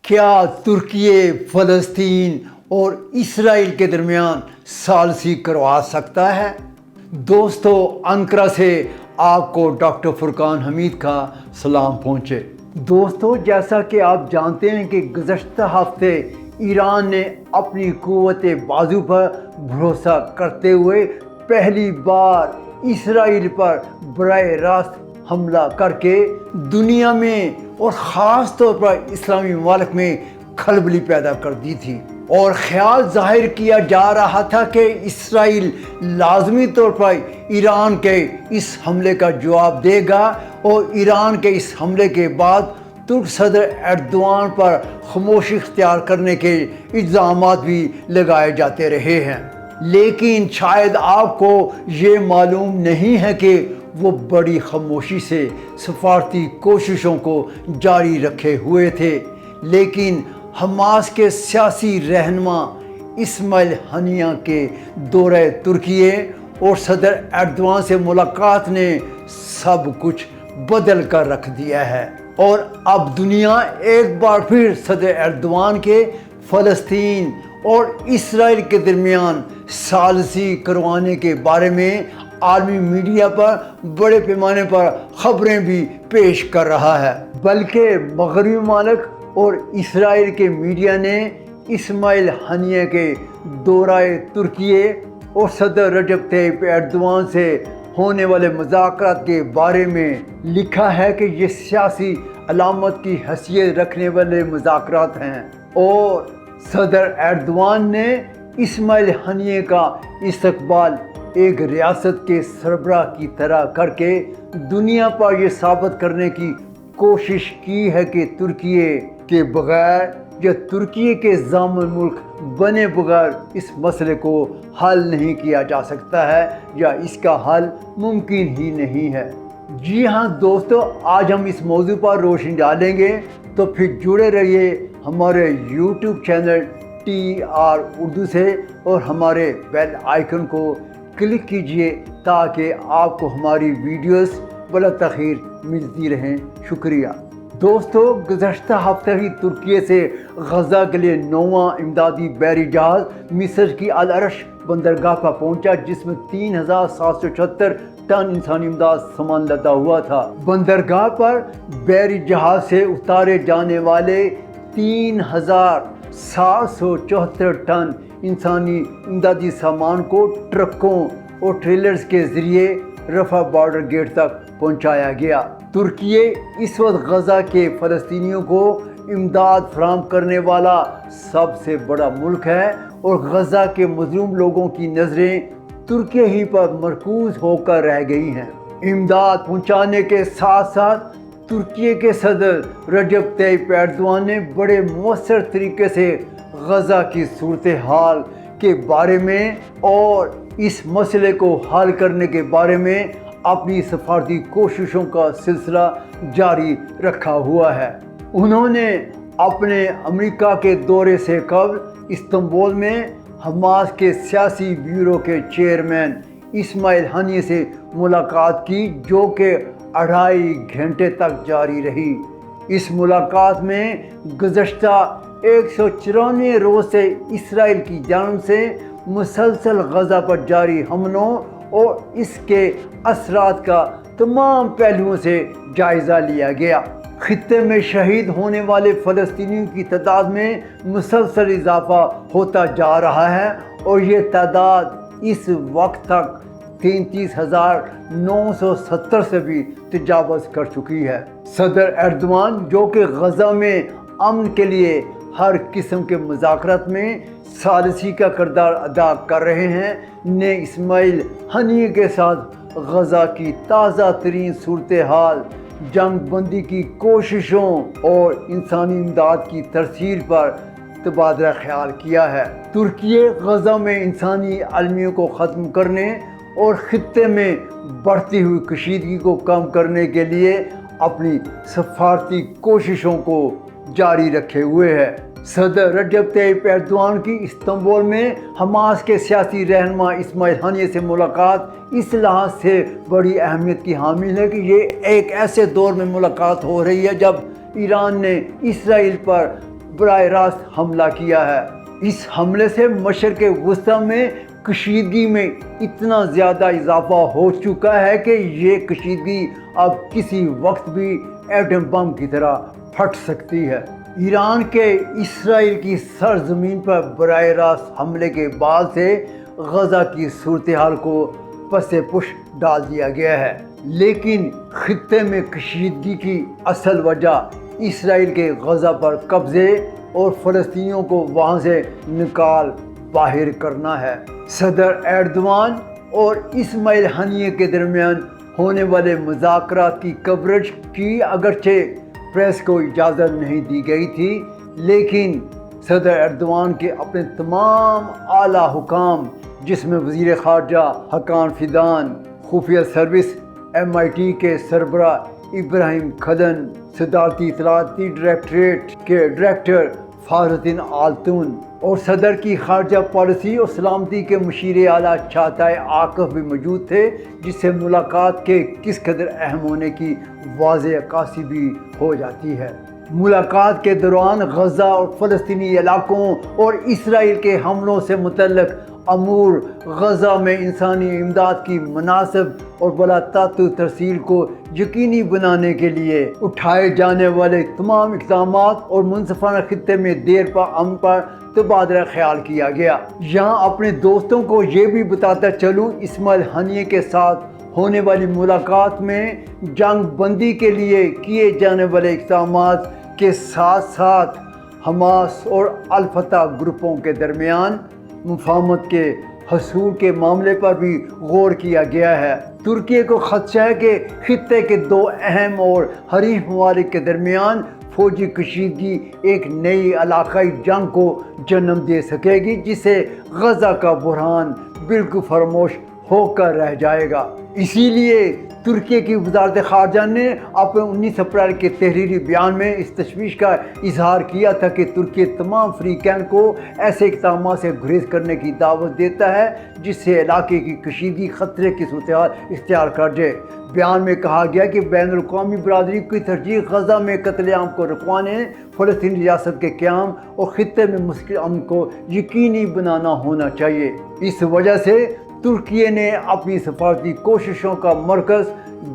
کیا ترکی فلسطین اور اسرائیل کے درمیان ثالثی کروا سکتا ہے؟ دوستو، انقرہ سے آپ کو ڈاکٹر فرقان حمید کا سلام پہنچے۔ دوستو، جیسا کہ آپ جانتے ہیں کہ گزشتہ ہفتے ایران نے اپنی قوت بازو پر بھروسہ کرتے ہوئے پہلی بار اسرائیل پر براہ راست حملہ کر کے دنیا میں اور خاص طور پر اسلامی ممالک میں کھلبلی پیدا کر دی تھی، اور خیال ظاہر کیا جا رہا تھا کہ اسرائیل لازمی طور پر ایران کے اس حملے کا جواب دے گا، اور ایران کے اس حملے کے بعد ترک صدر ایردوان پر خاموشی اختیار کرنے کے الزامات بھی لگائے جاتے رہے ہیں۔ لیکن شاید آپ کو یہ معلوم نہیں ہے کہ وہ بڑی خاموشی سے سفارتی کوششوں کو جاری رکھے ہوئے تھے، لیکن حماس کے سیاسی رہنما اسماعیل ہنیہ کے دورہ ترکیے اور صدر ایردوان سے ملاقات نے سب کچھ بدل کر رکھ دیا ہے، اور اب دنیا ایک بار پھر صدر ایردوان کے فلسطین اور اسرائیل کے درمیان ثالثی کروانے کے بارے میں عالمی میڈیا پر بڑے پیمانے پر خبریں بھی پیش کر رہا ہے، بلکہ مغربی ممالک اور اسرائیل کے میڈیا نے اسماعیل ہنیہ کے دورہ ترکیے اور صدر رجب طیب ایردوان سے ہونے والے مذاکرات کے بارے میں لکھا ہے کہ یہ سیاسی علامت کی حیثیت رکھنے والے مذاکرات ہیں، اور صدر ایردوان نے اسماعیل ہنیہ کا استقبال ایک ریاست کے سربراہ کی طرح کر کے دنیا پر یہ ثابت کرنے کی کوشش کی ہے کہ ترکیے کے بغیر یا ترکیے کے ضامن ملک بنے بغیر اس مسئلے کو حل نہیں کیا جا سکتا ہے، یا اس کا حل ممکن ہی نہیں ہے۔ جی ہاں دوستو، آج ہم اس موضوع پر روشنی ڈالیں گے، تو پھر جڑے رہیے ہمارے یوٹیوب چینل TR اردو سے، اور ہمارے بیل آئیکن کو کلک کیجئے تاکہ آپ کو ہماری ویڈیوز بلا تاخیر ملتی رہیں۔ شکریہ۔ دوستو، گزشتہ ہفتے ہی ترکیے سے غزہ کے لیے 9واں امدادی بحری جہاز مصر کی العرش بندرگاہ پر پہنچا، جس میں 3776 ٹن انسانی امداد سامان لدا ہوا تھا۔ بندرگاہ پر بحری جہاز سے اتارے جانے والے 3774 ٹن انسانی امدادی سامان کو ٹرکوں اور ٹریلرز کے ذریعے رفح بارڈر گیٹ تک پہنچایا گیا۔ ترکیے اس وقت غزہ کے فلسطینیوں کو امداد فراہم کرنے والا سب سے بڑا ملک ہے، اور غزہ کے مظلوم لوگوں کی نظریں ترکیے ہی پر مرکوز ہو کر رہ گئی ہیں۔ امداد پہنچانے کے ساتھ ساتھ ترکیے کے صدر رجب طیب ایردوان نے بڑے مؤثر طریقے سے غزہ کی صورتحال کے بارے میں اور اس مسئلے کو حل کرنے کے بارے میں اپنی سفارتی کوششوں کا سلسلہ جاری رکھا ہوا ہے۔ انہوں نے اپنے امریکہ کے دورے سے قبل استنبول میں حماس کے سیاسی بیورو کے چیئرمین اسماعیل ہنیہ سے ملاقات کی، جو کہ 2.5 گھنٹے تک جاری رہی۔ اس ملاقات میں گزشتہ 194 روز سے اسرائیل کی جانب سے مسلسل غزہ پر جاری حملوں اور اس کے اثرات کا تمام پہلوؤں سے جائزہ لیا گیا۔ خطے میں شہید ہونے والے فلسطینیوں کی تعداد میں مسلسل اضافہ ہوتا جا رہا ہے، اور یہ تعداد اس وقت تک 33,970 سے بھی تجاوز کر چکی ہے۔ صدر ایردوان، جو کہ غزہ میں امن کے لیے ہر قسم کے مذاکرات میں ثالثی کا کردار ادا کر رہے ہیں، نے اسماعیل ہنیہ کے ساتھ غزہ کی تازہ ترین صورتحال، جنگ بندی کی کوششوں اور انسانی امداد کی ترسیل پر تبادلہ خیال کیا ہے۔ ترکیے غزہ میں انسانی المیوں کو ختم کرنے اور خطے میں بڑھتی ہوئی کشیدگی کو کم کرنے کے لیے اپنی سفارتی کوششوں کو جاری رکھے ہوئے ہے۔ صدر رجب طیب ایردوان کی استنبول میں حماس کے سیاسی رہنما اسماعیل ہنیہ سے ملاقات اس لحاظ سے بڑی اہمیت کی حامل ہے کہ یہ ایک ایسے دور میں ملاقات ہو رہی ہے جب ایران نے اسرائیل پر براہ راست حملہ کیا ہے۔ اس حملے سے مشرق وسطی میں کشیدگی میں اتنا زیادہ اضافہ ہو چکا ہے کہ یہ کشیدگی اب کسی وقت بھی ایٹم بم کی طرح پھٹ سکتی ہے۔ ایران کے اسرائیل کی سرزمین پر براہ راست حملے کے بعد سے غزہ کی صورتحال کو پس پش ڈال دیا گیا ہے، لیکن خطے میں کشیدگی کی اصل وجہ اسرائیل کے غزہ پر قبضے اور فلسطینیوں کو وہاں سے نکال باہر کرنا ہے۔ صدر ایردوان اور اسماعیل ہنیہ کے درمیان ہونے والے مذاکرات کی کوریج کی اگرچہ پریس کو اجازت نہیں دی گئی تھی، لیکن صدر ایردوان کے اپنے تمام اعلیٰ حکام، جس میں وزیر خارجہ حقان فیدان، خفیہ سروس MIT کے سربراہ ابراہیم کھلن، صدارتی اطلاعاتی ڈائریکٹوریٹ کے ڈائریکٹر فخرالدین آلتون اور صدر کی خارجہ پالیسی اور سلامتی کے مشیر اعلیٰ چاغاتائی عاقب بھی موجود تھے، جس سے ملاقات کے کس قدر اہم ہونے کی واضح عکاسی بھی ہو جاتی ہے۔ ملاقات کے دوران غزہ اور فلسطینی علاقوں اور اسرائیل کے حملوں سے متعلق امور، غزہ میں انسانی امداد کی مناسب اور بالاتحاد ترسیل کو یقینی بنانے کے لیے اٹھائے جانے والے تمام اقدامات اور منصفانہ خطے میں دیر پا امن پر تبادلہ خیال کیا گیا۔ یہاں اپنے دوستوں کو یہ بھی بتاتا چلوں، اسماعیل ہنیہ کے ساتھ ہونے والی ملاقات میں جنگ بندی کے لیے کیے جانے والے اقدامات کے ساتھ ساتھ حماس اور الفتح گروپوں کے درمیان مفاہمت کے حصول کے معاملے پر بھی غور کیا گیا ہے۔ ترکی کو خدشہ ہے کہ خطے کے دو اہم اور حریف ممالک کے درمیان فوجی کشیدگی ایک نئی علاقائی جنگ کو جنم دے سکے گی، جس سے غزہ کا بحران بالکل فراموش ہو کر رہ جائے گا۔ اسی لیے ترکی کی وزارت خارجہ نے اپنے 19 اپریل کے تحریری بیان میں اس تشویش کا اظہار کیا تھا کہ ترکی تمام فریقین کو ایسے اقدامات سے گریز کرنے کی دعوت دیتا ہے جس سے علاقے کی کشیدگی خطرے کی صورتحال اختیار کر جائے۔ بیان میں کہا گیا کہ بین الاقوامی برادری کی ترجیح غزہ میں قتل عام کو رکوانے، فلسطینی ریاست کے قیام اور خطے میں مستقل امن کو یقینی بنانا ہونا چاہیے۔ اس وجہ سے ترکی نے اپنی سفارتی کوششوں کا مرکز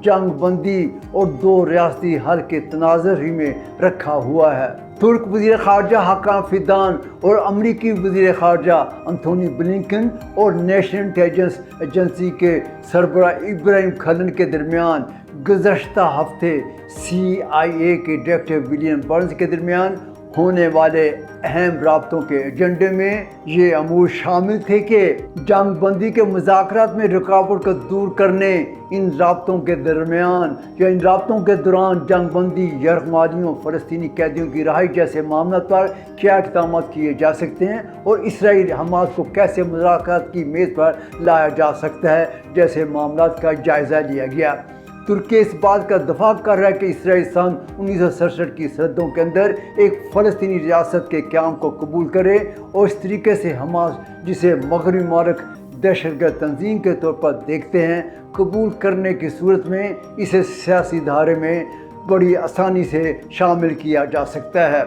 جنگ بندی اور دو ریاستی حل کے تناظر ہی میں رکھا ہوا ہے۔ ترک وزیر خارجہ حقان فیدان اور امریکی وزیر خارجہ انتھونی بلنکن اور نیشنل انٹیلیجنس ایجنسی کے سربراہ ابراہیم کھلن کے درمیان گزشتہ ہفتے CIA کے ڈائریکٹر ولیم برنس کے درمیان ہونے والے اہم رابطوں کے ایجنڈے میں یہ امور شامل تھے کہ جنگ بندی کے مذاکرات میں رکاوٹ کو دور کرنے، ان رابطوں کے درمیان یا ان رابطوں کے دوران جنگ بندی، یرغمالیوں، فلسطینی قیدیوں کی رہائی جیسے معاملات پر کیا اقدامات کیے جا سکتے ہیں اور اسرائیل حماس کو کیسے مذاکرات کی میز پر لایا جا سکتا ہے جیسے معاملات کا جائزہ لیا گیا۔ ترکی اس بات کا دفاع کر رہا ہے کہ اسرائیل سن 1967 کی سرحدوں کے اندر ایک فلسطینی ریاست کے قیام کو قبول کرے اور اس طریقے سے حماس، جسے مغربی ممالک دہشت گرد تنظیم کے طور پر دیکھتے ہیں، قبول کرنے کی صورت میں اسے سیاسی دھارے میں بڑی آسانی سے شامل کیا جا سکتا ہے،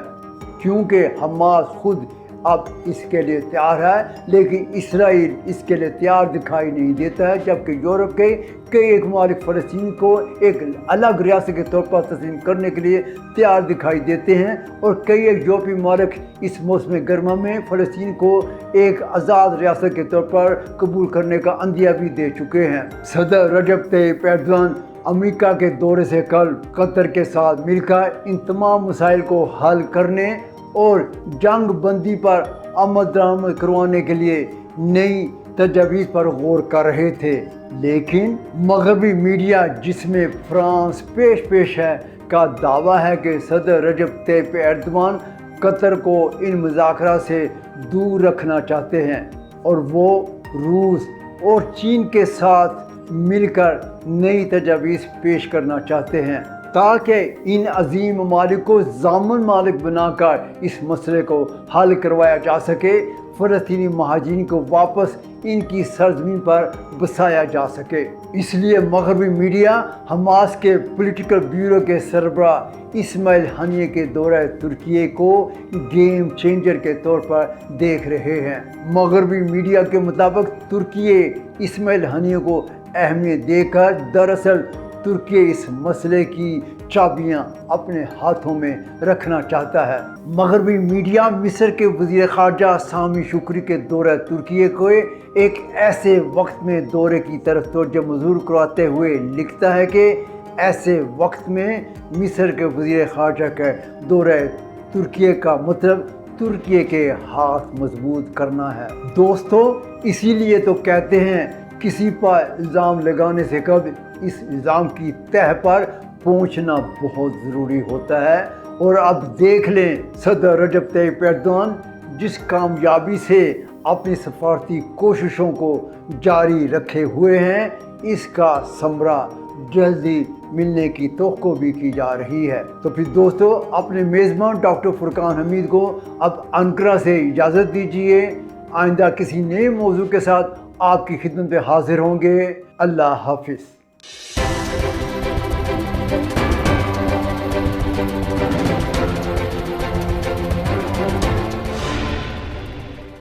کیونکہ حماس خود اب اس کے لیے تیار ہے، لیکن اسرائیل اس کے لیے تیار دکھائی نہیں دیتا ہے، جبکہ یورپ کے کئی ایک ممالک فلسطین کو ایک الگ ریاست کے طور پر تسلیم کرنے کے لیے تیار دکھائی دیتے ہیں، اور کئی ایک یورپی ممالک اس موسم گرما میں فلسطین کو ایک آزاد ریاست کے طور پر قبول کرنے کا عندیہ بھی دے چکے ہیں۔ صدر رجب طیب ایردوان امریکہ کے دورے سے قبل قطر کے ساتھ مل کر ان تمام مسائل کو حل کرنے اور جنگ بندی پر عمل درآمد کروانے کے لیے نئی تجاویز پر غور کر رہے تھے، لیکن مغربی میڈیا، جس میں فرانس پیش ہے، کا دعویٰ ہے کہ صدر رجب طیب ایردوان قطر کو ان مذاکرات سے دور رکھنا چاہتے ہیں اور وہ روس اور چین کے ساتھ مل کر نئی تجاویز پیش کرنا چاہتے ہیں تاکہ ان عظیم ممالک کو ضامن مالک بنا کر اس مسئلے کو حل کروایا جا سکے۔ فلسطینی مہاجرین کو واپس ان کی سرزمین پر بسایا جا سکے۔ اس لیے مغربی میڈیا حماس کے پولیٹیکل بیورو کے سربراہ اسماعیل ہنیہ کے دورہ ترکیے کو گیم چینجر کے طور پر دیکھ رہے ہیں۔ مغربی میڈیا کے مطابق ترکیے اسماعیل ہنیہ کو اہمیت دے کر دراصل ترکی اس مسئلے کی چابیاں اپنے ہاتھوں میں رکھنا چاہتا ہے۔ مغربی میڈیا مصر کے وزیر خارجہ سامی شکری کے دورہ ترکیے کو ایک ایسے وقت میں دورے کی طرف توجہ مبذول کراتے ہوئے لکھتا ہے کہ ایسے وقت میں مصر کے وزیر خارجہ کا دورہ ترکیے کا مطلب ترکیے کے ہاتھ مضبوط کرنا ہے۔ دوستو، اسی لیے تو کہتے ہیں کسی پر الزام لگانے سے قبل اس الزام کی تہ پر پہنچنا بہت ضروری ہوتا ہے۔ اور اب دیکھ لیں صدر رجب طیب ایردوان جس کامیابی سے اپنی سفارتی کوششوں کو جاری رکھے ہوئے ہیں، اس کا ثمرہ جلدی ملنے کی توقع بھی کی جا رہی ہے۔ تو پھر دوستو، اپنے میزبان ڈاکٹر فرقان حمید کو اب انقرہ سے اجازت دیجیے۔ آئندہ کسی نئے موضوع کے ساتھ آپ کی خدمت میں حاضر ہوں گے۔ اللہ حافظ۔